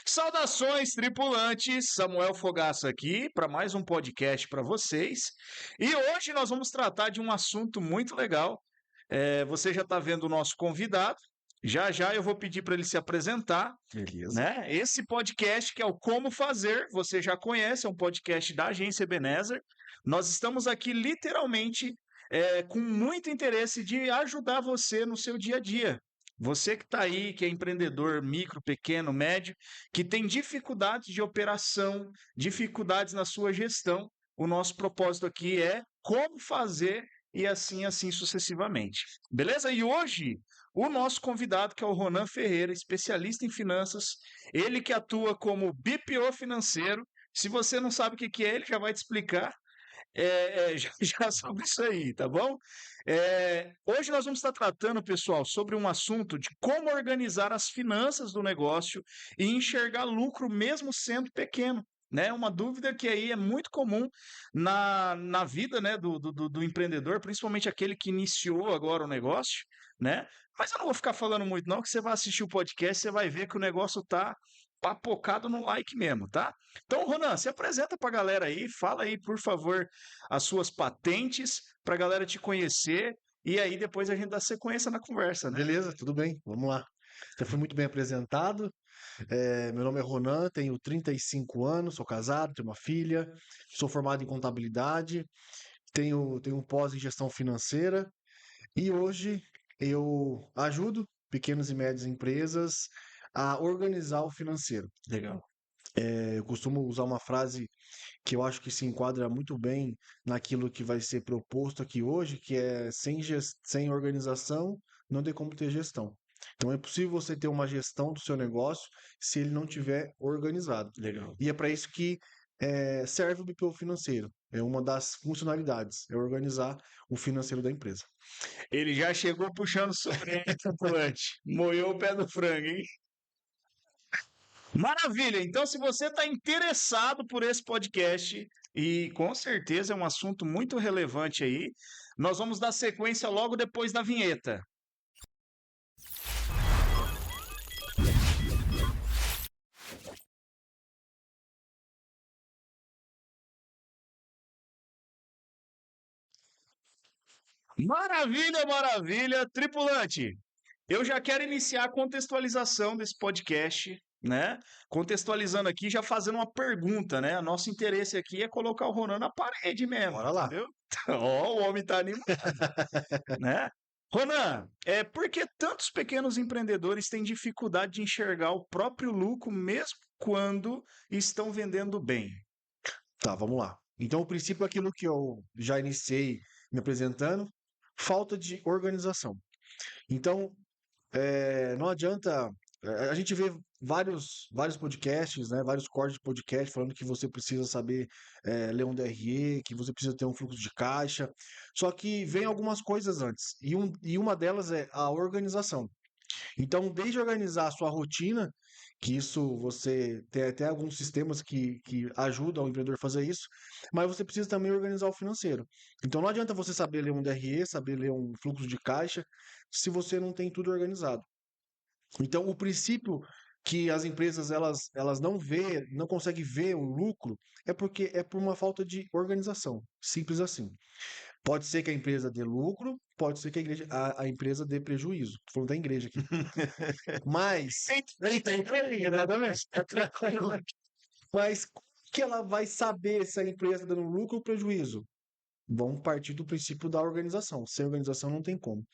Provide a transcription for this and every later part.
Saudações, tripulantes! Samuel Fogaça aqui para mais um podcast para vocês. E hoje nós vamos tratar de um assunto muito legal. Você já está vendo o nosso convidado. Já já eu vou pedir para ele se apresentar, Beleza. né? Esse podcast que é o Como Fazer, você já conhece, é um podcast da agência Ebenezer. Nós estamos aqui literalmente com muito interesse de ajudar você no seu dia a dia. Você que está aí, que é empreendedor micro, pequeno, médio, que tem dificuldades de operação, dificuldades na sua gestão, o nosso propósito aqui é como fazer e assim sucessivamente. Beleza? E hoje, o nosso convidado, que é o Ronan Ferreira, especialista em finanças, ele que atua como BPO financeiro. Se você não sabe o que é, ele já vai te explicar já sobre isso aí, tá bom? Hoje nós vamos estar tratando, pessoal, sobre um assunto de como organizar as finanças do negócio e enxergar lucro mesmo sendo pequeno. Né, uma dúvida que aí é muito comum na vida, né, do empreendedor, principalmente aquele que iniciou agora o negócio, né? Mas eu não vou ficar falando muito, não, que você vai assistir o podcast, você vai ver que o negócio tá papocado no like mesmo, tá? Então, Ronan, se apresenta pra galera aí, fala aí, por favor, as suas patentes para a galera te conhecer e aí depois a gente dá sequência na conversa, né? Beleza, tudo bem, vamos lá. Você foi muito bem apresentado. Meu nome é Ronan, tenho 35 anos, sou casado, tenho uma filha, sou formado em contabilidade, tenho um pós em gestão financeira e hoje eu ajudo pequenas e médias empresas a organizar o financeiro. Legal. Eu costumo usar uma frase que eu acho que se enquadra muito bem naquilo que vai ser proposto aqui hoje, que é sem organização não tem como ter gestão. Então é possível você ter uma gestão do seu negócio se ele não tiver organizado. Legal. E é para isso que serve o BPO financeiro. É uma das funcionalidades, é organizar o financeiro da empresa. Ele já chegou puxando sobre tripulante. Moeu o pé do frango, hein? Maravilha! Então, se você está interessado por esse podcast, e com certeza é um assunto muito relevante aí, nós vamos dar sequência logo depois da vinheta. Maravilha, maravilha, tripulante. Eu já quero iniciar a contextualização desse podcast, né? Contextualizando aqui, já fazendo uma pergunta, né? Nosso interesse aqui é colocar o Ronan na parede mesmo, Bora lá. entendeu? Ó, o homem tá animado, né? Ronan, por que tantos pequenos empreendedores têm dificuldade de enxergar o próprio lucro mesmo quando estão vendendo bem? Tá, vamos lá. Então, o princípio é aquilo que eu já iniciei me apresentando, falta de organização. Então, não adianta. A gente vê vários podcasts, né, vários cortes de podcast falando que você precisa saber ler um DRE, que você precisa ter um fluxo de caixa. Só que vem algumas coisas antes. E uma delas é a organização. Então, desde organizar a sua rotina, que isso você tem até alguns sistemas que ajudam o empreendedor a fazer isso, mas você precisa também organizar o financeiro. Então, não adianta você saber ler um DRE, saber ler um fluxo de caixa, se você não tem tudo organizado. Então, o princípio que as empresas elas não conseguem ver o lucro é porque é por uma falta de organização, simples assim. Pode ser que a empresa dê lucro, pode ser que a empresa dê prejuízo. Tô falando da igreja aqui. Mas, Exatamente. mas como que ela vai saber se a empresa está dando lucro ou prejuízo? Vamos partir do princípio da organização. Sem organização não tem como.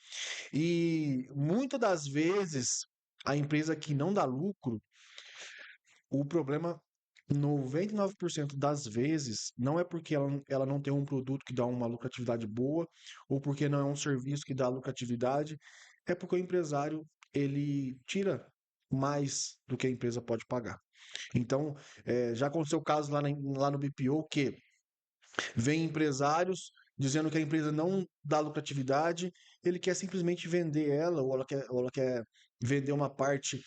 E muitas das vezes, a empresa que não dá lucro, o problema, 99% das vezes, não é porque ela não tem um produto que dá uma lucratividade boa, ou porque não é um serviço que dá lucratividade, é porque o empresário, ele tira mais do que a empresa pode pagar. Então, já aconteceu caso lá no BPO que vem empresários dizendo que a empresa não dá lucratividade, ele quer simplesmente vender ela, ou ela quer vender uma parte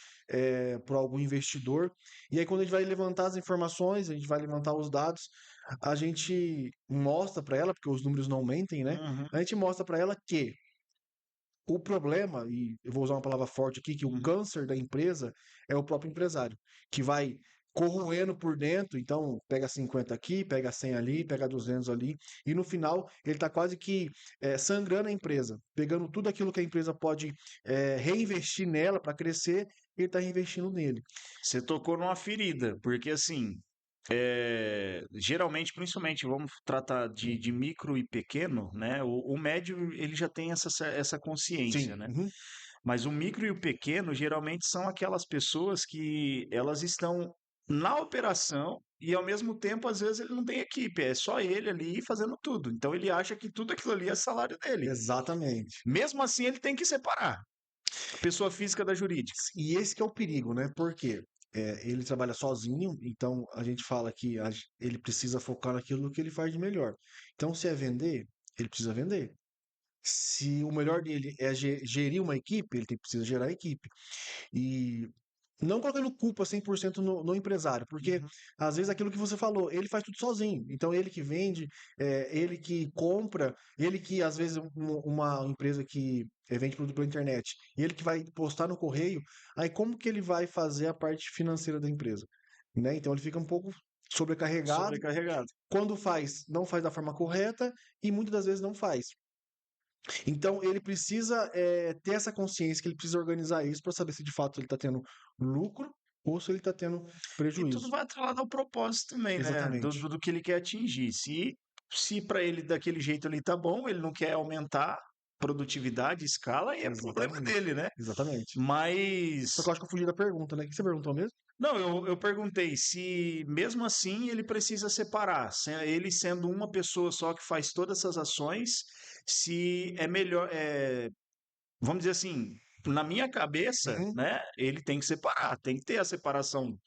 para algum investidor. E aí, quando a gente vai levantar as informações, a gente vai levantar os dados, a gente mostra para ela, porque os números não mentem, né? Uhum. A gente mostra para ela que o problema, e eu vou usar uma palavra forte aqui, que o Uhum. câncer da empresa é o próprio empresário, que vai corroendo por dentro, então pega 50 aqui, pega 100 ali, pega 200 ali, e no final ele está quase que sangrando a empresa, pegando tudo aquilo que a empresa pode reinvestir nela para crescer, ele está reinvestindo nele. Você tocou numa ferida, porque assim, geralmente, principalmente, vamos tratar de micro e pequeno, né? O médio ele já tem essa consciência, Sim, né? uhum, Mas o micro e o pequeno geralmente são aquelas pessoas que elas estão na operação e ao mesmo tempo, às vezes, ele não tem equipe, é só ele ali fazendo tudo. Então ele acha que tudo aquilo ali é salário dele. exatamente. Mesmo assim, ele tem que separar a pessoa física da jurídica. E esse que é o perigo, né? Porque ele trabalha sozinho, então a gente fala que ele precisa focar naquilo que ele faz de melhor. Então, se é vender, ele precisa vender. Se o melhor dele é gerir uma equipe, ele precisa gerar a equipe. E não colocando culpa 100% no empresário, porque Uhum. às vezes aquilo que você falou, ele faz tudo sozinho. Então ele que vende, ele que compra, ele que às vezes uma empresa que vende produto pela internet, ele que vai postar no correio, aí como que ele vai fazer a parte financeira da empresa? Né? Então ele fica um pouco sobrecarregado. Sobrecarregado. Quando faz, não faz da forma correta e muitas das vezes não faz. Então ele precisa ter essa consciência que ele precisa organizar isso para saber se de fato ele está tendo lucro ou se ele está tendo E tudo prejuízo. vai atrelado ao propósito também, né? Do, Exatamente. do, do que ele quer atingir. Se para ele daquele jeito ali tá bom, ele não quer aumentar produtividade, escala, aí é problema Exatamente. dele, né? Exatamente. Só que Mas, eu acho que eu fugi da pergunta, né? O que você perguntou mesmo? não, eu perguntei se mesmo assim ele precisa separar, ele sendo uma pessoa só que faz todas essas ações, se é melhor, vamos dizer assim, na minha cabeça, Uhum. né, ele tem que separar, tem que ter a separação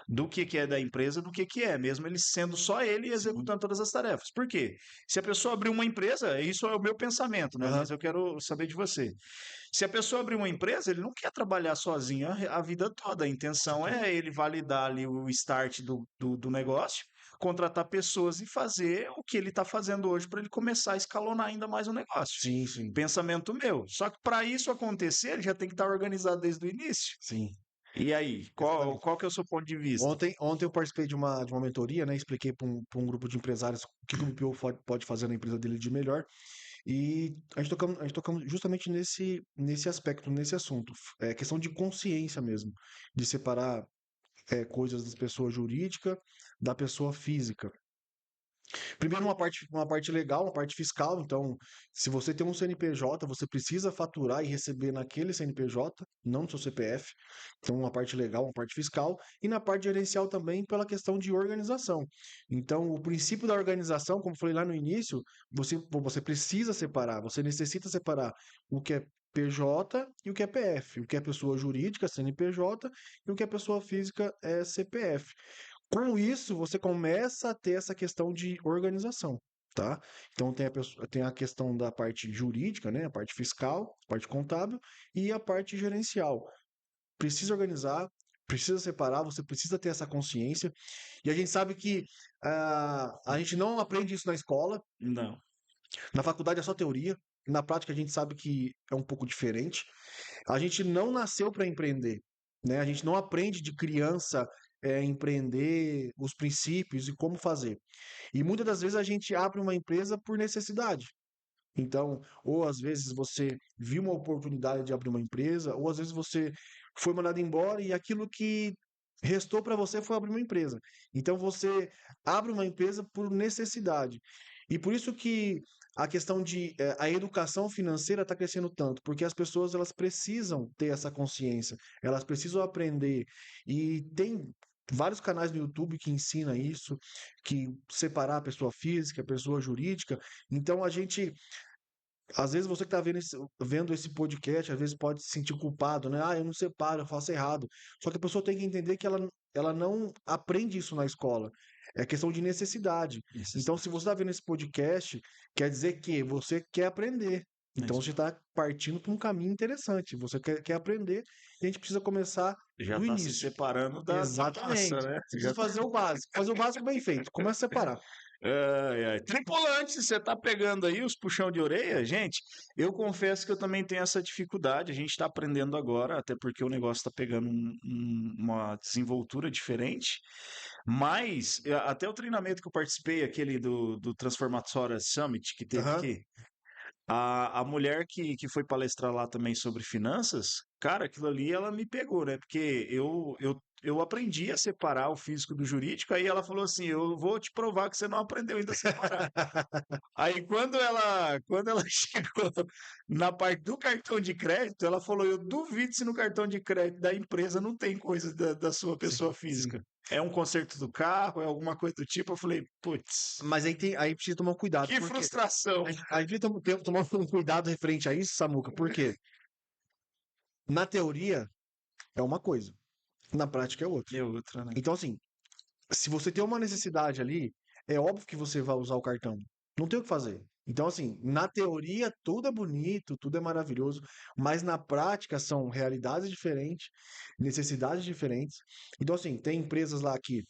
do que é da empresa, do que é, mesmo ele sendo só ele Sim. executando todas as tarefas. Por quê? Se a pessoa abrir uma empresa, isso é o meu pensamento, né? Mas Aham. eu quero saber de você. Se a pessoa abrir uma empresa, ele não quer trabalhar sozinho a vida toda. A intenção Sim. é ele validar ali o start do negócio, contratar pessoas e fazer o que ele está fazendo hoje para ele começar a escalonar ainda mais o negócio. Sim, sim. Pensamento meu. Só que para isso acontecer, ele já tem que estar organizado desde o início. Sim. E aí, qual, Exatamente. qual que é o seu ponto de vista? Ontem eu participei de uma mentoria, né? Expliquei para um grupo de empresários o que o BPO pode fazer na empresa dele de melhor. E a gente tocamos justamente nesse aspecto, nesse assunto. É questão de consciência mesmo, de separar coisas da pessoa jurídica da pessoa física. Primeiro, uma parte legal, uma parte fiscal. Então, se você tem um CNPJ, você precisa faturar e receber naquele CNPJ, não no seu CPF. Então, uma parte legal, uma parte fiscal. E na parte gerencial também, pela questão de organização. Então, o princípio da organização, como eu falei lá no início, você precisa separar, você necessita separar o que é PJ e o que é PF, o que é pessoa jurídica, CNPJ, e o que é pessoa física, é CPF. Com isso, você começa a ter essa questão de organização, tá? Então tem a questão da parte jurídica, né? A parte fiscal, a parte contábil e a parte gerencial. Precisa organizar, precisa separar, você precisa ter essa consciência. E a gente sabe que a gente não aprende isso na escola, Não. na faculdade é só teoria. Na prática a gente sabe que é um pouco diferente. A gente não nasceu para empreender, né? A gente não aprende de criança empreender os princípios e como fazer. E muitas das vezes a gente abre uma empresa por necessidade. Então, ou às vezes você viu uma oportunidade de abrir uma empresa, ou às vezes você foi mandado embora e aquilo que restou para você foi abrir uma empresa. Então você abre uma empresa por necessidade. E por isso que a questão de a educação financeira está crescendo tanto, porque as pessoas elas precisam ter essa consciência, elas precisam aprender e tem vários canais no YouTube que ensina isso, que separar a pessoa física, a pessoa jurídica. Então a gente às vezes você que está vendo esse podcast, às vezes pode se sentir culpado, né? Ah, eu não separo, eu faço errado. Só que a pessoa tem que entender que ela não aprende isso na escola. É questão de necessidade. Então, se você está vendo esse podcast, quer dizer que você quer aprender. É Então, isso. você está partindo para um caminho interessante. Você quer aprender e a gente precisa começar Já do está se início. separando da massa, Exatamente. né? Você precisa fazer o básico. Fazer o básico bem feito. Começa a separar. Ai, ai. Tripulante, você tá pegando aí os puxão de orelha? Gente, eu confesso que eu também tenho essa dificuldade. A gente está aprendendo agora, até porque o negócio está pegando uma desenvoltura diferente. Mas até o treinamento que eu participei, aquele do Transformatória Summit que teve Aham. aqui, a mulher que foi palestrar lá também sobre finanças, cara, aquilo ali ela me pegou, né? Porque eu aprendi a separar o físico do jurídico, aí ela falou assim: eu vou te provar que você não aprendeu ainda a separar. Aí quando ela chegou na parte do cartão de crédito, ela falou: eu duvido se no cartão de crédito da empresa não tem coisa da sua pessoa Sim, sim. física. É um conserto do carro, é alguma coisa do tipo. Eu falei: putz, Mas aí precisa tomar um cuidado, que porque frustração. aí precisa tomar um cuidado referente a isso, Samuca, porque na teoria é uma coisa, na prática é outra. É outra, né? Então, assim, se você tem uma necessidade ali, é óbvio que você vai usar o cartão. Não tem o que fazer. Então, assim, na teoria tudo é bonito, tudo é maravilhoso, mas na prática são realidades diferentes, necessidades diferentes. Então, assim, tem empresas lá que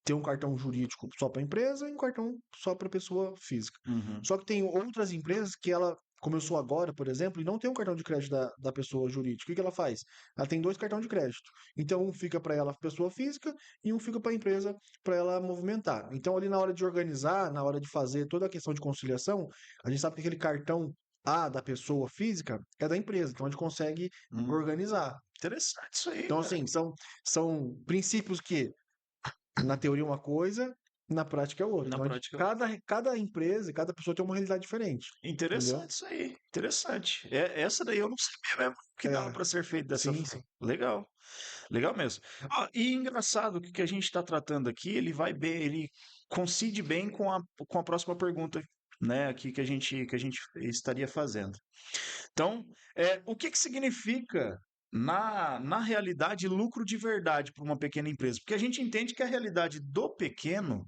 tem um cartão jurídico só para empresa e um cartão só para pessoa física. Uhum. Só que tem outras empresas que ela começou agora, por exemplo, e não tem um cartão de crédito da pessoa jurídica. O que que ela faz? Ela tem dois cartões de crédito. Então, um fica para ela, pessoa física, e um fica para a empresa, para ela movimentar. Então, ali na hora de organizar, na hora de fazer toda a questão de conciliação, a gente sabe que aquele cartão A da pessoa física é da empresa. Então, a gente consegue Hum, organizar. interessante isso aí, Então, cara. assim, são princípios que na teoria uma coisa, na prática é outra. Na Então, prática, cada empresa, cada pessoa tem uma realidade diferente, entendeu? interessante isso aí. Interessante. Essa daí eu não sabia mesmo que dava É, para ser feito dessa sim, forma. sim. Legal, legal mesmo. Ah, e engraçado que o que a gente está tratando aqui, ele vai bem, ele coincide bem com a próxima pergunta, né, aqui que a gente estaria fazendo. Então, o que que significa, na realidade, lucro de verdade para uma pequena empresa? Porque a gente entende que a realidade do pequeno,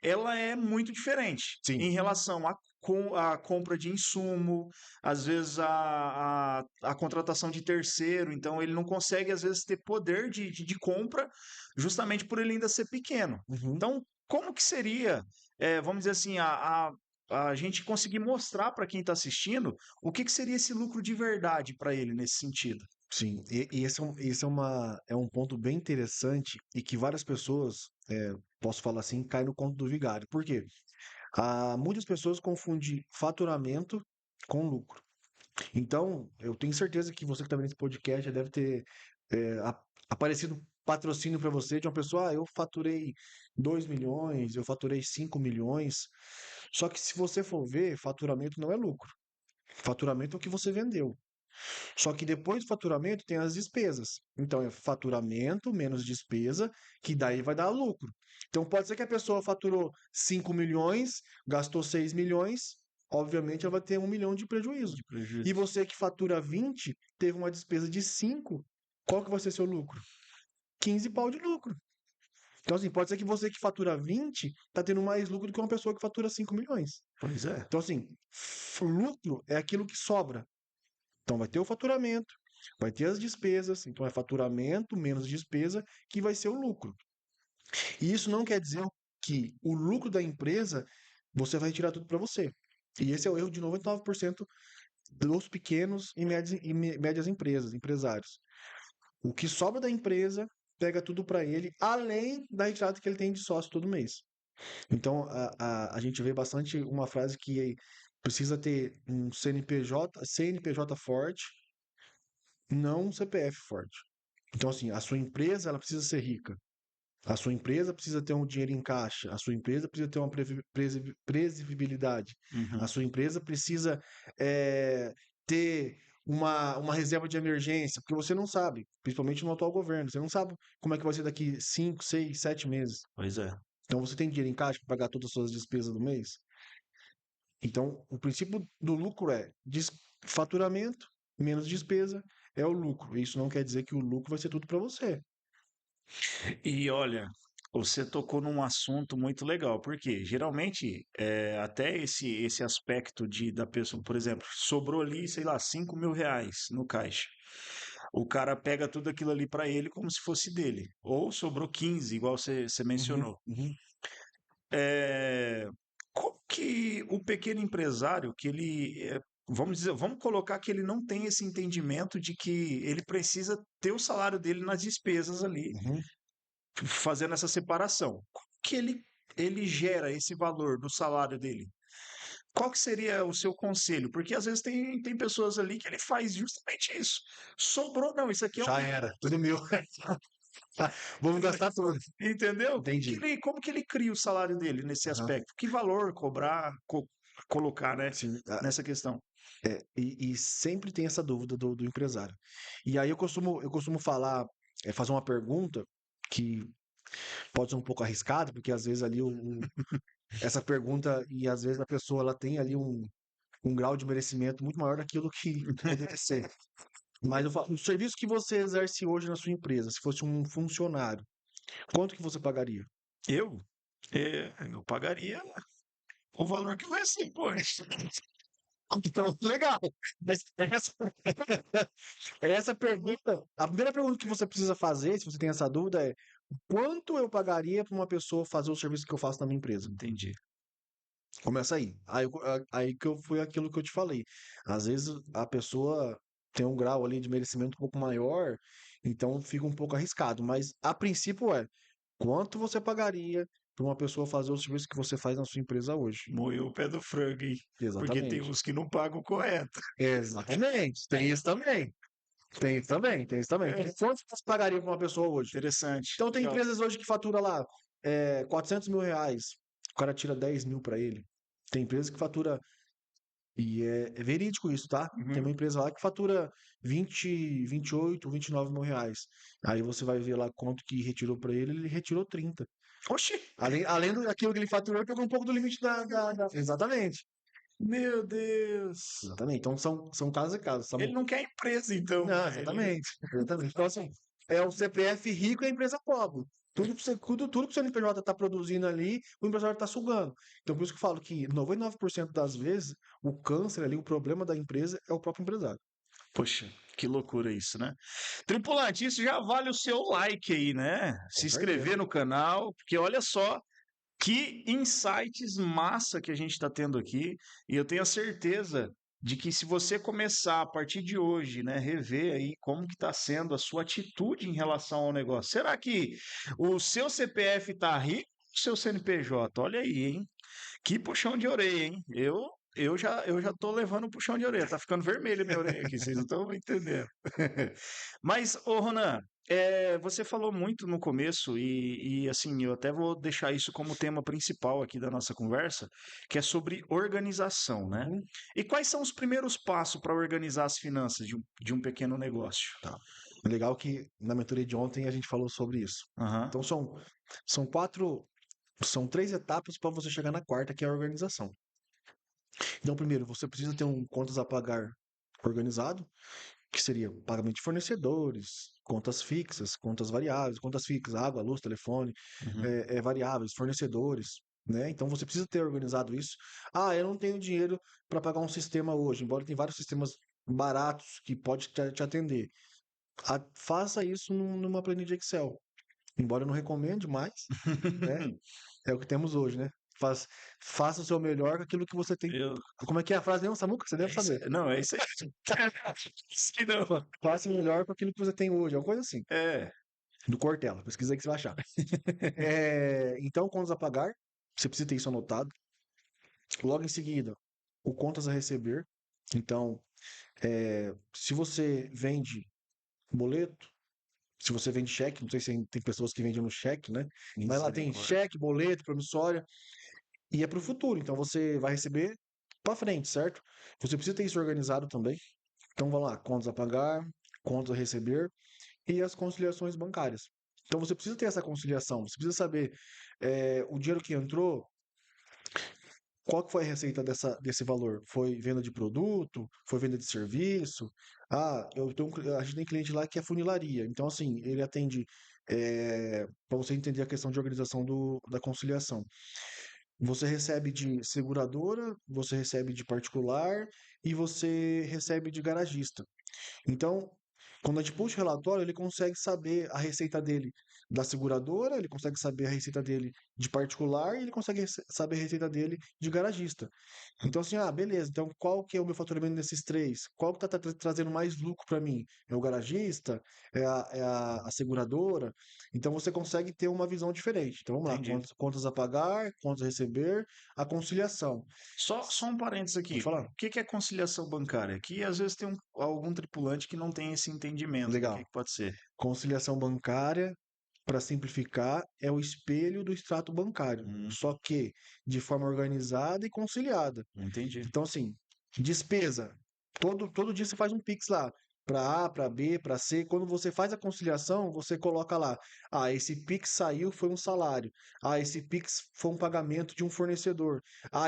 ela é muito diferente Sim. em relação à compra de insumo, às vezes a contratação de terceiro, então ele não consegue, às vezes, ter poder de compra, justamente por ele ainda ser pequeno. Uhum. Então, como que seria, vamos dizer assim, a gente conseguir mostrar para quem está assistindo o que que seria esse lucro de verdade para ele nesse sentido? Sim. E esse é um ponto bem interessante e que várias pessoas, posso falar assim, caem no conto do vigário. Por quê? Muitas pessoas confundem faturamento com lucro. Então, eu tenho certeza que você que está vendo esse podcast já deve ter aparecido patrocínio para você de uma pessoa, eu faturei 2 milhões, eu faturei 5 milhões. Só que se você for ver, faturamento não é lucro. Faturamento é o que você vendeu. Só que depois do faturamento tem as despesas. Então é faturamento menos despesa, que daí vai dar lucro. Então pode ser que a pessoa faturou 5 milhões, gastou 6 milhões, obviamente ela vai ter 1 milhão de prejuízo. De E prejuízo. você que fatura 20, teve uma despesa de 5, qual que vai ser seu lucro? 15 pau de lucro. Então, assim, pode ser que você que fatura 20 tá tendo mais lucro do que uma pessoa que fatura 5 milhões. Pois é. Então, assim, lucro é aquilo que sobra. Então, vai ter o faturamento, vai ter as despesas, então é faturamento menos despesa que vai ser o lucro. E isso não quer dizer que o lucro da empresa você vai tirar tudo para você. E esse é o erro de 99% dos pequenos e médias empresas, empresários. O que sobra da empresa pega tudo para ele, além da retirada que ele tem de sócio todo mês. Então, a gente vê bastante uma frase que precisa ter um CNPJ forte, não um CPF forte. Então, assim, a sua empresa ela precisa ser rica. A sua empresa precisa ter um dinheiro em caixa. A sua empresa precisa ter uma previsibilidade. A Uhum. sua empresa precisa ter uma reserva de emergência, porque você não sabe, principalmente no atual governo, você não sabe como é que vai ser daqui 5, 6, 7 meses. Pois é. Então, você tem dinheiro em caixa para pagar todas as suas despesas do mês? Então, o princípio do lucro é faturamento menos despesa é o lucro. Isso não quer dizer que o lucro vai ser tudo para você. E olha, você tocou num assunto muito legal, porque geralmente até esse aspecto da pessoa, por exemplo, sobrou ali, sei lá, R$ 5.000 no caixa. O cara pega tudo aquilo ali para ele como se fosse dele. Ou sobrou 15, igual você Uhum, mencionou. uhum. Como que o pequeno empresário, que ele, vamos dizer, vamos colocar que ele não tem esse entendimento de que ele precisa ter o salário dele nas despesas ali, Uhum. fazendo essa separação. Como que ele gera esse valor do salário dele? Qual que seria o seu conselho? Porque às vezes tem pessoas ali que ele faz justamente isso. Sobrou, não, isso aqui é um. Já era, tudo meu. Vamos gastar tudo. Entendeu? Entendi. Como que ele cria o salário dele nesse Aham. aspecto? Que valor cobrar, colocar, né, Sim, nessa questão? e sempre tem essa dúvida do empresário. E aí eu costumo falar, fazer uma pergunta que pode ser um pouco arriscada, porque às vezes ali essa pergunta, e às vezes a pessoa ela tem ali um grau de merecimento muito maior daquilo que poderia ser. Mas eu falo, o serviço que você exerce hoje na sua empresa, se fosse um funcionário, quanto que você pagaria? Eu? Eu pagaria o valor que eu recebo hoje. Então, legal. Mas essa pergunta, a primeira pergunta que você precisa fazer, se você tem essa dúvida, é quanto eu pagaria para uma pessoa fazer o serviço que eu faço na minha empresa? Entendi. Começa aí. Aí que eu foi aquilo que eu te falei. Às vezes a pessoa tem um grau ali de merecimento um pouco maior, então fica um pouco arriscado. Mas a princípio é quanto você pagaria para uma pessoa fazer o serviço que você faz na sua empresa hoje? Moeu o pé do frango, hein? Porque tem Exatamente. uns que não pagam correto. Exatamente. Tem isso também. Tem isso também, tem isso também. É, Quanto você pagaria para uma pessoa hoje? interessante. Então tem empresas hoje que fatura lá 400 mil reais. O cara tira 10 mil para ele. Tem empresa que fatura. E é verídico isso, tá? Tem uma Uhum. empresa lá que fatura 20, 28, 29 mil reais. Aí você vai ver lá quanto que retirou para ele, ele retirou 30. Oxi, Além daquilo que ele faturou, ele pegou um pouco do limite Exatamente. meu Deus. Exatamente. Então são casos e casos. Ele não quer empresa, então, Não, né? Ele... exatamente. Exatamente. Então, assim, é o CPF rico e a empresa pobre. Tudo que o CNPJ está produzindo ali, o empresário está sugando. Então, por isso que eu falo que 99% das vezes, o câncer ali, o problema da empresa é o próprio empresário. Poxa, que loucura isso, né? Tripulante, isso já vale o seu like aí, né? Com Se certeza. inscrever no canal, porque olha só que insights massa que a gente está tendo aqui. E eu tenho a certeza de que se você começar a partir de hoje, né, rever aí como que está sendo a sua atitude em relação ao negócio. Será que o seu CPF está rico ou o seu CNPJ? Olha aí, hein? Que puxão de orelha, hein? Eu já tô levando um puxão de orelha. Tá ficando vermelho a minha orelha aqui, vocês não estão entendendo. Mas, ô Ronan, você falou muito no começo e assim, eu até vou deixar isso como tema principal aqui da nossa conversa, que é sobre organização, né? Uhum. E quais são os primeiros passos para organizar as finanças de um pequeno negócio? Tá. Legal que na mentoria de ontem a gente falou sobre isso. Aham. Então, são quatro, são três etapas para você chegar na quarta, que é a organização. Então, primeiro, você precisa ter um contas a pagar organizado, que seria pagamento de fornecedores, contas fixas, contas variáveis, contas fixas, água, luz, telefone, Uhum. variáveis, fornecedores, né? Então você precisa ter organizado isso. Ah, eu não tenho dinheiro para pagar um sistema hoje, embora tem vários sistemas baratos que pode te atender. Faça isso numa planilha Excel. Embora eu não recomende mais, né? É o que temos hoje, né? Faça o seu melhor com aquilo que você tem. Eu, Como é que é a frase mesmo, Samuca? Você deve saber. não, é isso aí. Acho não. Faça o melhor com aquilo que você tem hoje. É uma coisa assim. É. Do Cortella. Pesquisa aí que você vai achar. Então, contas a pagar. Você precisa ter isso anotado. Logo em seguida, o contas a receber. Então, se você vende boleto, se você vende cheque, não sei se tem pessoas que vendem no cheque, né? Mas lá tem Misericórdia. cheque, boleto, promissória, e é para o futuro. Então você vai receber para frente, certo? Você precisa ter isso organizado também. Então vamos lá, contas a pagar, contas a receber e as conciliações bancárias. Então você precisa ter essa conciliação, você precisa saber o dinheiro que entrou, qual que foi a receita desse valor? Foi venda de produto? Foi venda de serviço? Ah, a gente tem cliente lá que é funilaria. Então, assim, ele atende para você entender a questão de organização da conciliação. Você recebe de seguradora, você recebe de particular e você recebe de garagista. Então, quando a gente puxa o relatório, ele consegue saber a receita dele da seguradora, ele consegue saber a receita dele de particular e ele consegue saber a receita dele de garagista. Então, assim, beleza, então qual que é o meu faturamento desses três? Qual que tá trazendo mais lucro para mim? É o garagista? É a seguradora? Então, você consegue ter uma visão diferente. Então, vamos lá, Entendi. contas a pagar, contas a receber, a conciliação. Só um parênteses aqui. Pode falar? O que que é conciliação bancária? Que às vezes tem algum tripulante que não tem esse entendimento do Legal. que pode ser. Conciliação bancária, para simplificar, é o espelho do extrato bancário, Hum, só que de forma organizada e conciliada. entendi. Então, assim, despesa. Todo dia você faz um Pix lá. Para A, para B, para C. Quando você faz a conciliação, você coloca lá: esse Pix saiu, foi um salário. Esse Pix foi um pagamento de um fornecedor.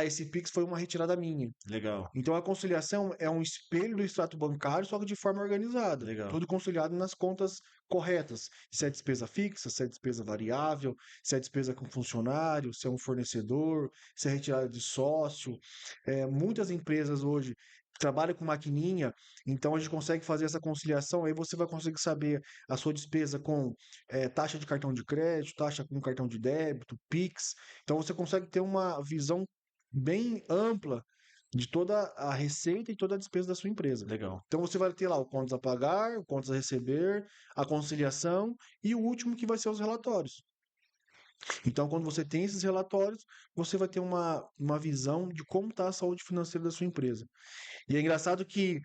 Esse Pix foi uma retirada minha. Legal, Então a conciliação é um espelho do extrato bancário, só que de forma organizada, legal. tudo conciliado nas contas corretas. Se é despesa fixa, se é despesa variável, se é despesa com funcionário, se é um fornecedor, se é retirada de sócio. Muitas empresas hoje trabalham com maquininha, então a gente consegue fazer essa conciliação, aí você vai conseguir saber a sua despesa com taxa de cartão de crédito, taxa com cartão de débito, Pix. Então você consegue ter uma visão bem ampla de toda a receita e toda a despesa da sua empresa. Legal. Então você vai ter lá o contas a pagar, o contas a receber, a conciliação e o último que vai ser os relatórios. Então, quando você tem esses relatórios, você vai ter uma visão de como está a saúde financeira da sua empresa. E é engraçado que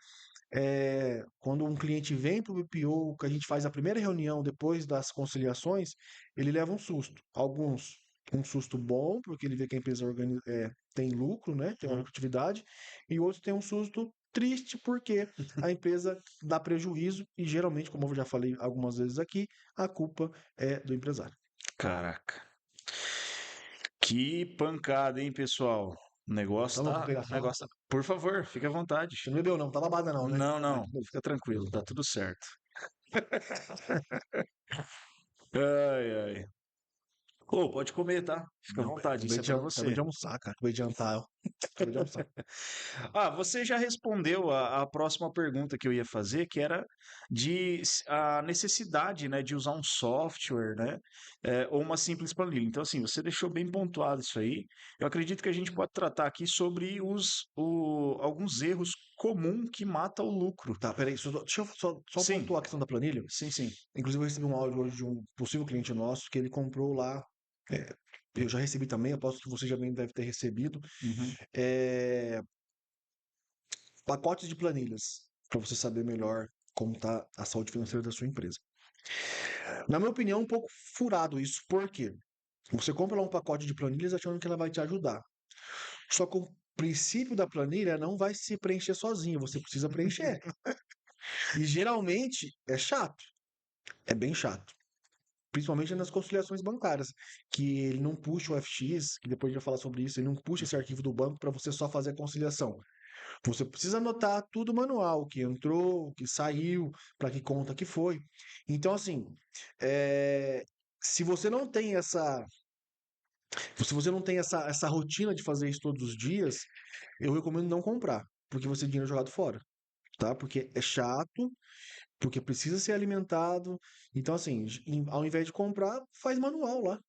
quando um cliente vem para o BPO, que a gente faz a primeira reunião depois das conciliações, ele leva um susto. Alguns, um susto bom, porque ele vê que a empresa tem lucro, né? Tem uma lucratividade, e outros têm um susto triste, porque a empresa dá prejuízo, e geralmente, como eu já falei algumas vezes aqui, a culpa é do empresário. Caraca. Que pancada, hein, pessoal? O Tá negócio louco, tá. pegar O só? negócio tá. Por favor, fique à vontade. Você não bebeu, não, tá babada, não, né? Não, Ah, não. que bom. Fica tranquilo, tá tudo certo. Ai, ai. Ô, pode comer, tá? Fica à Não, vontade, isso acabei é pra acabei você. de almoçar, cara. Acabei de jantar. Acabei de almoçar. Você já respondeu a próxima pergunta que eu ia fazer, que era a necessidade, né, de usar um software, né, ou uma simples planilha. Então, assim, você deixou bem pontuado isso aí. Eu acredito que a gente pode tratar aqui sobre alguns erros comuns que matam o lucro. Tá, peraí, deixa eu só Sim, pontuar a questão da planilha. sim, sim. Inclusive, eu recebi um áudio hoje de um possível cliente nosso que ele comprou lá. é, eu já recebi também, aposto que você já bem deve ter recebido. Uhum. é, Pacotes de planilhas, para você saber melhor como está a saúde financeira da sua empresa. Na minha opinião, é um pouco furado isso, porque você compra lá um pacote de planilhas achando que ela vai te ajudar. Só que o princípio da planilha não vai se preencher sozinho, você precisa preencher. E geralmente é chato, é bem chato. Principalmente nas conciliações bancárias, que ele não puxa o FX, que depois a gente vai falar sobre isso, ele não puxa esse arquivo do banco para você só fazer a conciliação. Você precisa anotar tudo manual, o que entrou, o que saiu, para que conta que foi. Então, assim, é, se você não tem essa rotina de fazer isso todos os dias, eu recomendo não comprar, porque você tem dinheiro jogado fora, tá? Porque é chato, porque precisa ser alimentado. Então, assim, ao invés de comprar, faz manual lá.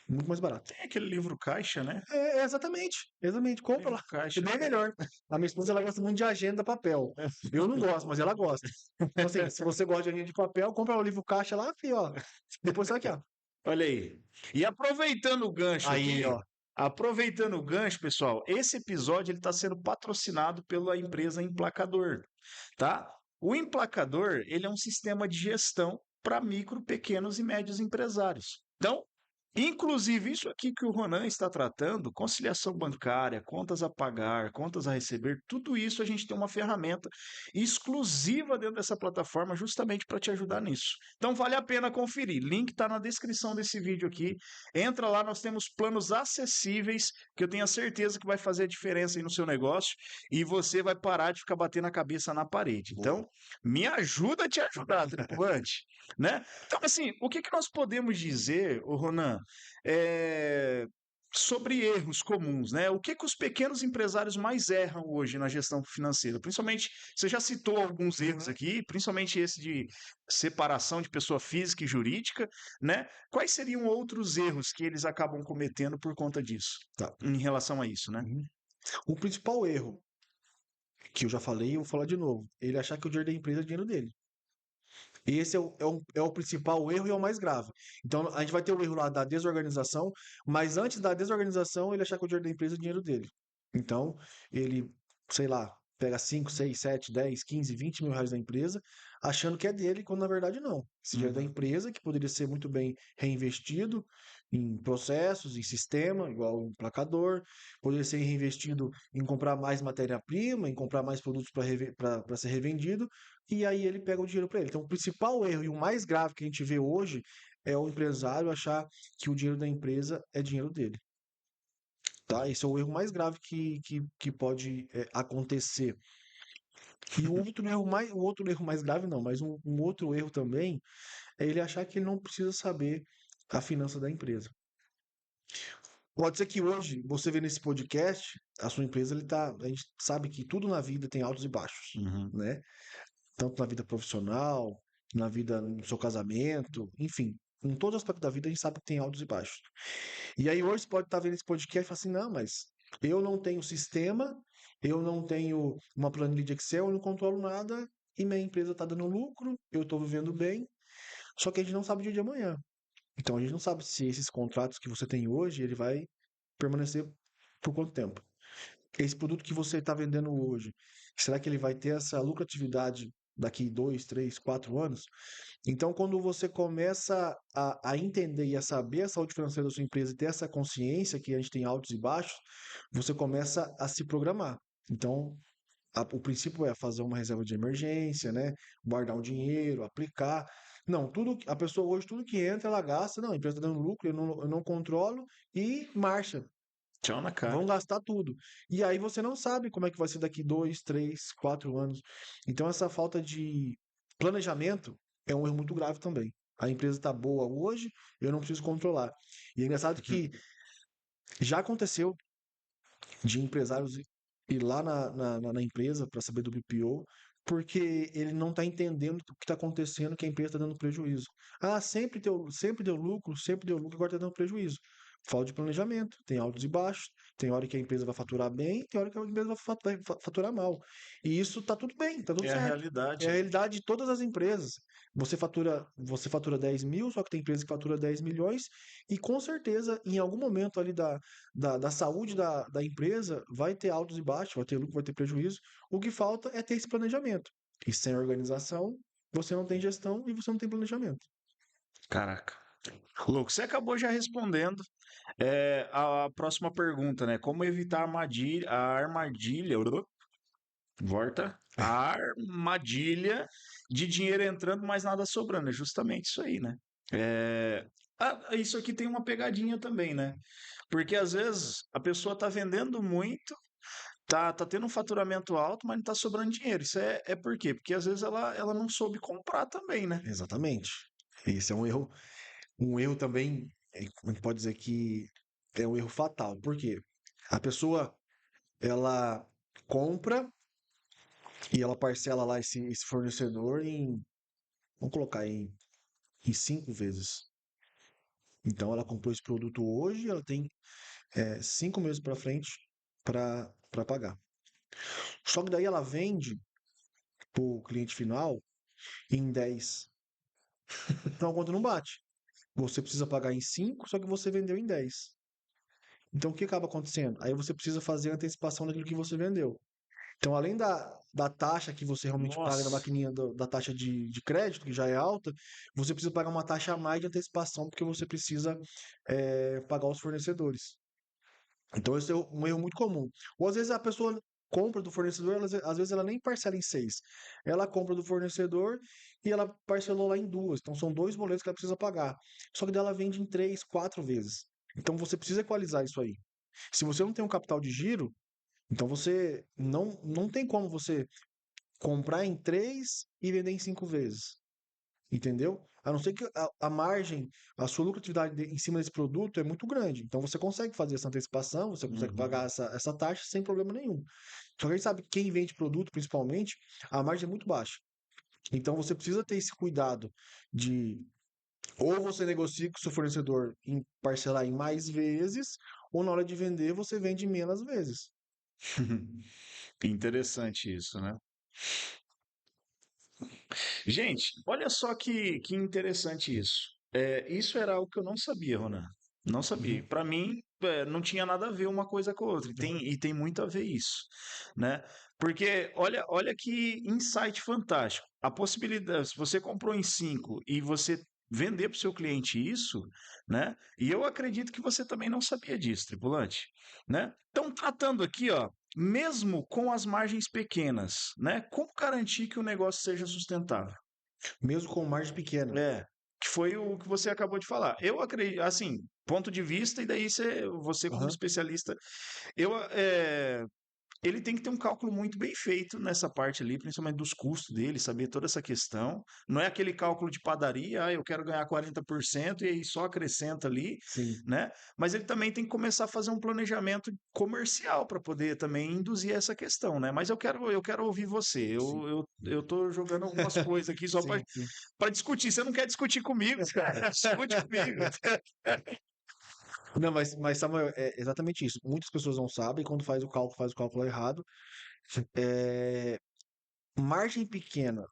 Muito mais barato. Tem aquele livro caixa, né? Exatamente. Compra Livro lá. É caixa. bem melhor. A minha esposa, ela gosta muito de agenda papel. Eu não gosto, mas ela gosta. Então, assim, se você gosta de agenda de papel, compra o livro caixa lá, filho, ó. Depois sai aqui, ó. Olha aí. E aproveitando o gancho Aí, aqui, ó. aproveitando o gancho, pessoal, esse episódio ele está sendo patrocinado pela empresa Emplacador, tá? O Emplacador, ele é um sistema de gestão para micro, pequenos e médios empresários. Então, inclusive isso aqui que o Ronan está tratando, conciliação bancária, contas a pagar, contas a receber, tudo isso a gente tem uma ferramenta exclusiva dentro dessa plataforma justamente para te ajudar nisso. Então vale a pena conferir. Link está na descrição desse vídeo aqui. Entra lá, nós temos planos acessíveis que eu tenho a certeza que vai fazer a diferença aí no seu negócio e você vai parar de ficar batendo a cabeça na parede. Então, me ajuda a te ajudar, tripulante, né? Então, assim, o que que nós podemos dizer, o Ronan? É, sobre erros comuns, né? O que que os pequenos empresários mais erram hoje na gestão financeira? Principalmente, você já citou alguns erros Uhum. aqui, principalmente esse de separação de pessoa física e jurídica, né? Quais seriam outros erros que eles acabam cometendo por conta disso, Tá. em relação a isso, né? Uhum. O principal erro, que eu já falei e eu vou falar de novo, ele achar que o dinheiro da empresa é dinheiro dele. Esse é o principal erro e é o mais grave. Então, a gente vai ter o erro lá da desorganização, mas antes da desorganização, ele achar que o dinheiro da empresa é dinheiro dele. Então, ele, sei lá, pega 5, 6, 7, 10, 15, 20 mil reais da empresa, achando que é dele, quando na verdade não. Esse dinheiro é da Uhum. empresa, que poderia ser muito bem reinvestido em processos, em sistema, igual o emplacador, poderia ser reinvestido em comprar mais matéria-prima, em comprar mais produtos para ser revendido, e aí ele pega o dinheiro para ele. Então, o principal erro e o mais grave que a gente vê hoje é o empresário achar que o dinheiro da empresa é dinheiro dele. Tá? Esse é o erro mais grave que pode acontecer. E o outro erro mais grave não, mas um outro erro também é ele achar que ele não precisa saber a finança da empresa. Pode ser que hoje você vê nesse podcast, a sua empresa, a gente sabe que tudo na vida tem altos e baixos, Uhum. né? Tanto na vida profissional, na vida, no seu casamento, enfim, em todos os aspectos da vida a gente sabe que tem altos e baixos. E aí hoje você pode estar vendo esse podcast e falar assim, não, mas eu não tenho sistema, eu não tenho uma planilha de Excel, eu não controlo nada e minha empresa está dando lucro, eu estou vivendo bem, só que a gente não sabe o dia de amanhã. Então a gente não sabe se esses contratos que você tem hoje, ele vai permanecer por quanto tempo. Esse produto que você está vendendo hoje, será que ele vai ter essa lucratividade daqui 2, 3, 4 anos? Então, quando você começa a entender e a saber a saúde financeira da sua empresa e ter essa consciência que a gente tem altos e baixos, você começa a se programar. Então, o princípio é fazer uma reserva de emergência, né? Guardar um dinheiro, aplicar. Não, a pessoa hoje, tudo que entra, ela gasta. Não, a empresa está dando lucro, eu não controlo e marcha. Tchau na cara. Vão gastar tudo. E aí você não sabe como é que vai ser daqui 2, 3, 4 anos. Então, essa falta de planejamento é um erro muito grave também. A empresa está boa hoje, eu não preciso controlar. E é engraçado que já aconteceu de empresários ir lá na empresa para saber do BPO, porque ele não está entendendo o que está acontecendo, que a empresa está dando prejuízo. Ah, sempre deu lucro, agora está dando prejuízo. Falta de planejamento, tem altos e baixos, tem hora que a empresa vai faturar bem, tem hora que a empresa vai faturar mal. E isso está tudo bem, está tudo É a certo. É a realidade. realidade de todas as empresas. Você fatura 10 mil, só que tem empresa que fatura 10 milhões, e com certeza, em algum momento ali da saúde da empresa, vai ter altos e baixos, vai ter lucro, vai ter prejuízo. O que falta é ter esse planejamento. E sem organização, você não tem gestão e você não tem planejamento. Caraca. Louco, você acabou já respondendo a próxima pergunta, né? Como evitar a armadilha, volta, a armadilha de dinheiro entrando, mas nada sobrando. É justamente isso aí, né? Isso aqui tem uma pegadinha também, né? Porque às vezes a pessoa tá vendendo muito, tá tendo um faturamento alto, mas não tá sobrando dinheiro. Isso é por quê? Porque às vezes ela não soube comprar também, né? Exatamente. Esse é um erro. Um erro também, a gente pode dizer que é um erro fatal. Por quê? A pessoa, ela compra e ela parcela lá esse fornecedor vamos colocar em 5 vezes. Então, ela comprou esse produto hoje, ela tem 5 meses para frente para pagar. Só que daí ela vende para o cliente final em 10. Então a conta não bate. Você precisa pagar em 5, só que você vendeu em 10. Então o que acaba acontecendo? Aí você precisa fazer a antecipação daquilo que você vendeu. Então, além da taxa que você realmente paga na Nossa. maquininha da taxa de crédito, que já é alta, você precisa pagar uma taxa a mais de antecipação, porque você precisa pagar os fornecedores. Então, esse é um erro muito comum. Ou às vezes a pessoa compra do fornecedor, às vezes ela nem parcela em 6. Ela compra do fornecedor e ela parcelou lá em 2. Então, são 2 boletos que ela precisa pagar. Só que daí ela vende em 3, 4 vezes. Então, você precisa equalizar isso aí. Se você não tem um capital de giro, então você não tem como você comprar em 3 e vender em 5 vezes. Entendeu? A não ser que a margem, a sua lucratividade em cima desse produto é muito grande. Então você consegue fazer essa antecipação, você consegue Uhum. pagar essa taxa sem problema nenhum. Só que a gente sabe que quem vende produto, principalmente, a margem é muito baixa. Então você precisa ter esse cuidado de ou você negocia com o seu fornecedor em parcelar em mais vezes, ou na hora de vender você vende menos vezes. Interessante isso, né? Gente, olha só que interessante isso. Isso era algo que eu não sabia, Ronan. Não sabia. Uhum, Para mim, não tinha nada a ver uma coisa com a outra. uhum. E tem muito a ver isso, né? Porque olha que insight fantástico. A possibilidade, se você comprou em 5 e você vender para o seu cliente isso, né? E eu acredito que você também não sabia disso, tripulante, né? Então, tratando aqui, ó, mesmo com as margens pequenas, né? Como garantir que o negócio seja sustentável? Mesmo com margem pequena. É, que foi o que você acabou de falar. Eu acredito, assim, ponto de vista, e daí você como Aham. especialista, eu, é, ele tem que ter um cálculo muito bem feito nessa parte ali, principalmente dos custos dele, saber toda essa questão. Não é aquele cálculo de padaria, eu quero ganhar 40% e aí só acrescenta ali, Sim, né? Mas ele também tem que começar a fazer um planejamento comercial para poder também induzir essa questão, né? Mas eu quero ouvir você. sim. Eu tô jogando algumas coisas aqui só Sim, sim. para discutir. Você não quer discutir comigo, cara? Discute comigo. Não, mas Samuel, é exatamente isso. Muitas pessoas não sabem, quando faz o cálculo errado. É, margem pequena,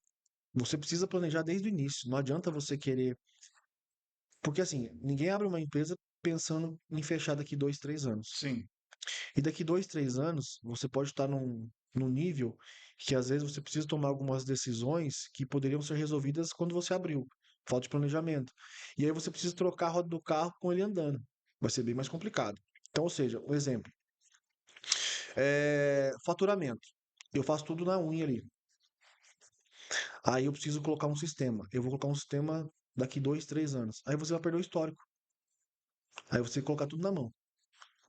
você precisa planejar desde o início. Não adianta você querer. Porque assim, ninguém abre uma empresa pensando em fechar daqui 2, 3 anos. Sim, E daqui 2, 3 anos, você pode estar num nível que às vezes você precisa tomar algumas decisões que poderiam ser resolvidas quando você abriu. Falta de planejamento. E aí você precisa trocar a roda do carro com ele andando. Vai ser bem mais complicado. Então, ou seja, um exemplo. Faturamento. Eu faço tudo na unha ali. Aí eu preciso colocar um sistema. Eu vou colocar um sistema daqui 2, 3 anos. Aí você vai perder o histórico. Aí você tem que colocar tudo na mão.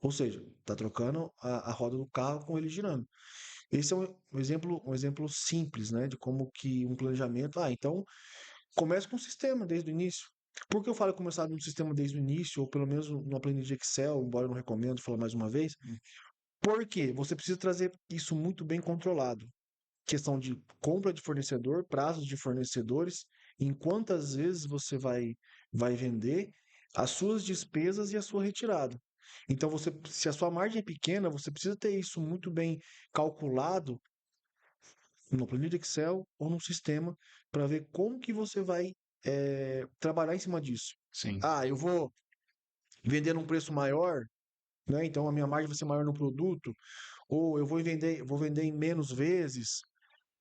Ou seja, tá trocando a roda do carro com ele girando. Esse é um exemplo simples, né, de como que um planejamento. Então comece com um sistema desde o início. Por que eu falo começar num sistema desde o início, ou pelo menos numa planilha de Excel, embora eu não recomendo falar mais uma vez? Porque você precisa trazer isso muito bem controlado. Questão de compra de fornecedor, prazos de fornecedores, em quantas vezes você vai vender, as suas despesas e a sua retirada. Então, se a sua margem é pequena, você precisa ter isso muito bem calculado numa planilha de Excel ou num sistema para ver como que você vai trabalhar em cima disso. sim. Ah, eu vou vender num preço maior, né? Então a minha margem vai ser maior no produto, ou eu vou vender em menos vezes,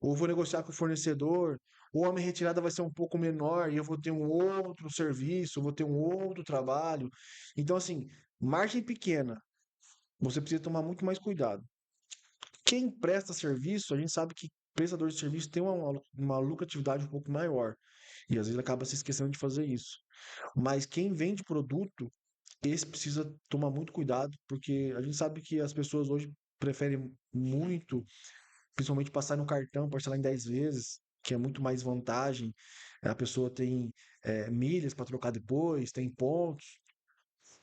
ou vou negociar com o fornecedor, ou a minha retirada vai ser um pouco menor e eu vou ter um outro serviço, vou ter um outro trabalho. Então, assim, margem pequena, você precisa tomar muito mais cuidado. Quem presta serviço, a gente sabe que prestador de serviço tem uma lucratividade um pouco maior. E às vezes acaba se esquecendo de fazer isso. Mas quem vende produto, esse precisa tomar muito cuidado, porque a gente sabe que as pessoas hoje preferem muito, principalmente passar no cartão, parcelar em 10 vezes, que é muito mais vantagem. A pessoa tem milhas para trocar depois, tem pontos.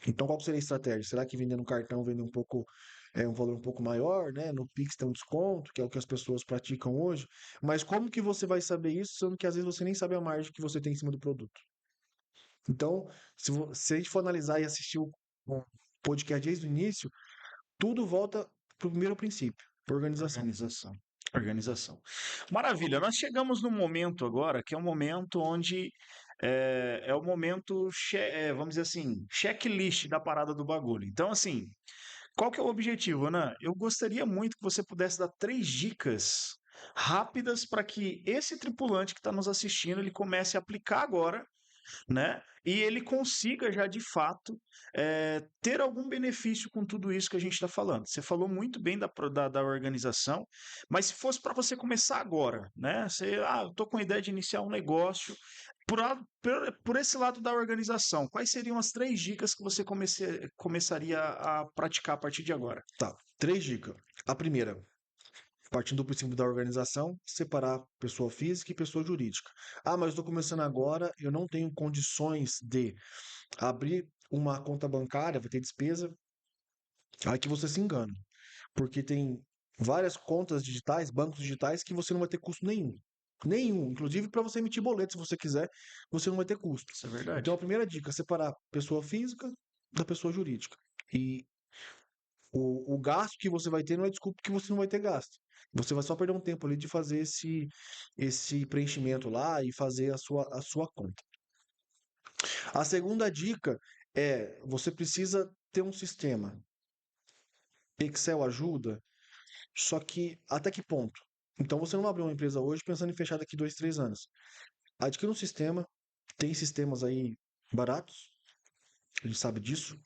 Então, qual que seria a estratégia? Será que vender no cartão vender um valor um pouco maior, né? No Pix tem um desconto, que é o que as pessoas praticam hoje. Mas como que você vai saber isso, sendo que às vezes você nem sabe a margem que você tem em cima do produto? Então, se a gente for analisar e assistir o podcast desde o início, tudo volta para o primeiro princípio, organização. Organização. Organização. Maravilha. Nós chegamos num momento agora que é um momento onde é o momento, vamos dizer assim, checklist da parada do bagulho. Então, assim, qual que é o objetivo, Ana? Eu gostaria muito que você pudesse dar 3 dicas rápidas para que esse tripulante que está nos assistindo ele comece a aplicar agora, né? E ele consiga já de fato ter algum benefício com tudo isso que a gente está falando. Você falou muito bem da organização, mas se fosse para você começar agora, né? Eu tô com a ideia de iniciar um negócio. Por esse lado da organização, quais seriam as 3 dicas que você começaria a praticar a partir de agora? Tá, 3 dicas. A primeira, Partindo do princípio da organização, separar pessoa física e pessoa jurídica. Ah, mas estou começando agora, eu não tenho condições de abrir uma conta bancária, vai ter despesa. Aí que você se engana, porque tem várias contas digitais, bancos digitais, que você não vai ter custo nenhum. Nenhum. Inclusive, para você emitir boleto, se você quiser, você não vai ter custo. Isso é Então, verdade. a primeira dica é separar pessoa física da pessoa jurídica. E o gasto que você vai ter não é desculpa que você não vai ter gasto. Você vai só perder um tempo ali de fazer esse preenchimento lá e fazer a sua conta. A segunda dica é: você precisa ter um sistema. Excel ajuda, só que até que ponto? Então você não vai abrir uma empresa hoje pensando em fechar daqui 2, 3 anos. Adquira um sistema, tem sistemas aí baratos, a gente sabe disso.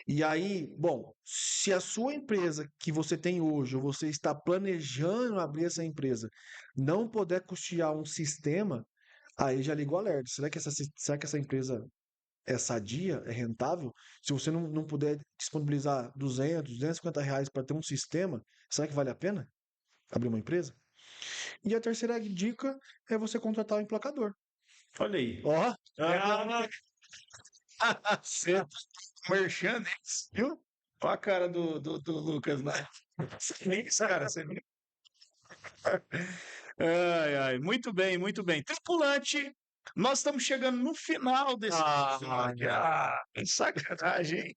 E aí, bom, se a sua empresa que você tem hoje, ou você está planejando abrir essa empresa, não puder custear um sistema, aí já liga o alerta. Será que essa empresa é sadia, é rentável? Se você não puder disponibilizar 200, R$ 250 para ter um sistema, será que vale a pena abrir uma empresa? E a terceira dica é você contratar o emplacador. Olha aí. Ó, Ah, você tá merchan, viu? olha a cara do Lucas, né? Isso, cara, você viu? Ai, ai, muito bem, muito bem. Tripulante, nós estamos chegando no final desse episódio. Sacanagem, hein?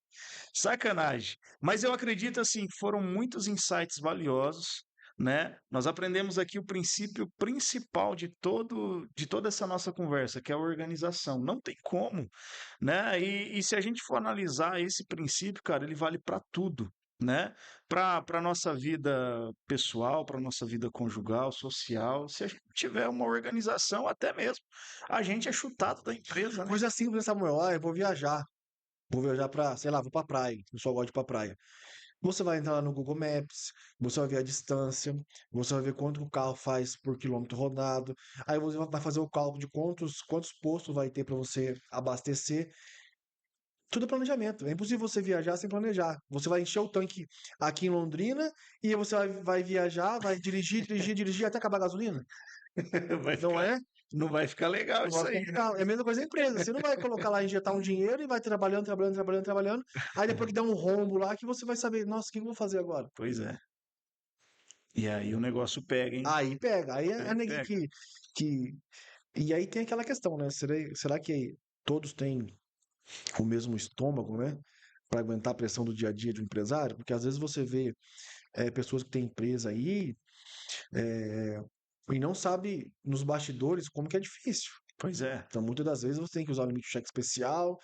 Sacanagem. Mas eu acredito assim que foram muitos insights valiosos, né? Nós aprendemos aqui o princípio principal de toda essa nossa conversa, que é a organização. Não tem como, né? E se a gente for analisar esse princípio, cara, ele vale para tudo, né? Para nossa vida pessoal, para nossa vida conjugal, social. Se a gente tiver uma organização, até mesmo a gente é chutado da empresa, né? Coisa simples, né, Samuel? Ah, eu vou viajar. Vou viajar pra, sei lá, vou pra praia. Eu só gosto de ir pra praia. Você vai entrar lá no Google Maps, você vai ver a distância, você vai ver quanto o carro faz por quilômetro rodado. Aí você vai fazer o cálculo de quantos postos vai ter para você abastecer. Tudo é planejamento. É impossível você viajar sem planejar. Você vai encher o tanque aqui em Londrina e aí você vai viajar, vai dirigir, dirigir, dirigir até acabar a gasolina. Vai Não ficar, é? não vai ficar legal Não isso vai aí, ficar né? legal. É a mesma coisa da empresa. Você não vai colocar lá, injetar um dinheiro e vai trabalhando, trabalhando, trabalhando, trabalhando. Aí depois que der um rombo lá, que você vai saber, nossa, o que eu vou fazer agora? Pois é. E aí o negócio pega, hein? Aí pega. Aí é Aí neguinho pega. que. E aí tem aquela questão, né? Será que todos têm o mesmo estômago, né? Para aguentar a pressão do dia a dia de um empresário? Porque às vezes você vê pessoas que têm empresa aí é, e não sabe nos bastidores como que é difícil. Pois é. Então, muitas das vezes você tem que usar o limite de cheque especial,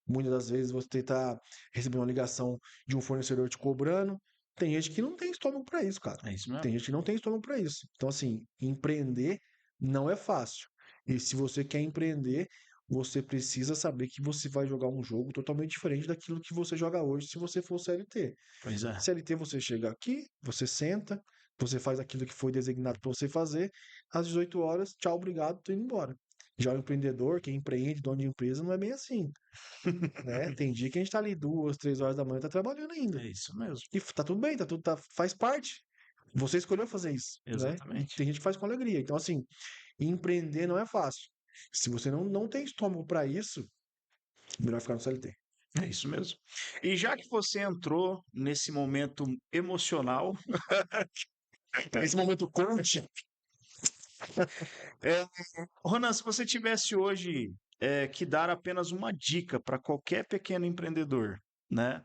muitas das vezes você está recebendo uma ligação de um fornecedor te cobrando. Tem gente que não tem estômago para isso, cara. É isso mesmo. Tem gente que não tem estômago para isso. Então, assim, empreender não é fácil. E se você quer empreender, você precisa saber que você vai jogar um jogo totalmente diferente daquilo que você joga hoje se você for CLT. Pois é. CLT você chega aqui, você senta, você faz aquilo que foi designado para você fazer, às 18 horas, tchau, obrigado, tô indo embora. Já o empreendedor, quem empreende, dono de empresa, não é bem assim, né? Tem dia que a gente tá ali 2, 3 horas da manhã, tá trabalhando ainda. É isso mesmo. E tá tudo bem, faz parte. Você escolheu fazer isso, né? E Exatamente. tem gente que faz com alegria. Então, assim, empreender não é fácil. Se você não tem estômago para isso, melhor ficar no CLT. É isso mesmo. E já que você entrou nesse momento emocional, Esse momento coach, é, Ronan, se você tivesse hoje que dar apenas uma dica para qualquer pequeno empreendedor, né?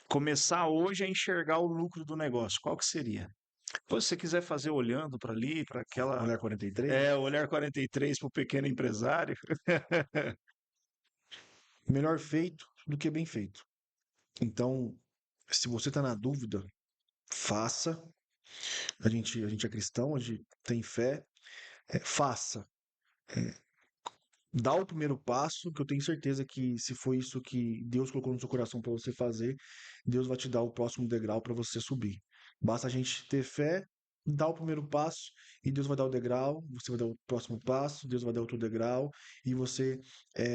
Começar hoje a enxergar o lucro do negócio, qual que seria? Pô, se você quiser fazer olhando para ali, para aquela. mulher 43, Olhar 43 para o pequeno empresário. melhor feito do que bem feito. Então, se você está na dúvida, faça. A gente é cristão, a gente tem fé. Faça. Dá o primeiro passo, que eu tenho certeza que se foi isso que Deus colocou no seu coração para você fazer, Deus vai te dar o próximo degrau para você subir. Basta a gente ter fé, dar o primeiro passo e Deus vai dar o degrau, você vai dar o próximo passo, Deus vai dar outro degrau e você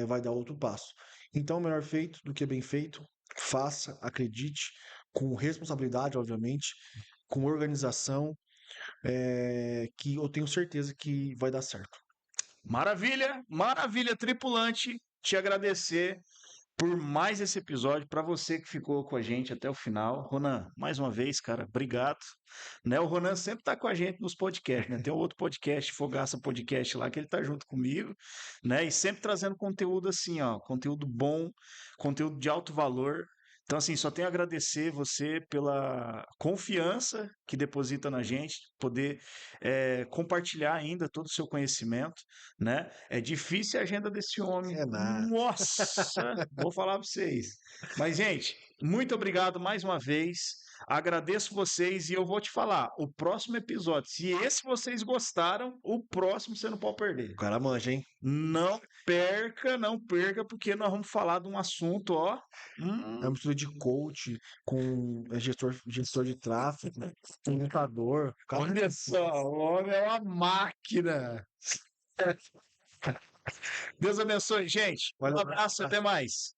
vai dar outro passo. Então, melhor feito do que bem feito. Faça, acredite, com responsabilidade, obviamente, com organização, que eu tenho certeza que vai dar certo. Maravilha, maravilha, tripulante. Te agradecer por mais esse episódio, para você que ficou com a gente até o final. Ronan, mais uma vez, cara, obrigado. Né, o Ronan sempre tá com a gente nos podcasts, né? Tem um outro podcast, Fogaça Podcast lá, que ele tá junto comigo, né? E sempre trazendo conteúdo assim, ó, conteúdo bom, conteúdo de alto valor. Então, assim, só tenho a agradecer você pela confiança que deposita na gente, poder compartilhar ainda todo o seu conhecimento, né? É difícil a agenda desse homem. É nada. Nossa, vou falar para vocês. Mas, gente, muito obrigado mais uma vez. Agradeço vocês e eu vou te falar, o próximo episódio, se esse vocês gostaram, o próximo você não pode perder. O cara manja, hein? Não perca, não perca, porque nós vamos falar de um assunto, ó. É uma mistura de coach com gestor de tráfego, comunicador. O cara Olha só, o homem é uma máquina. Deus abençoe, gente. Um Valeu. abraço, até mais.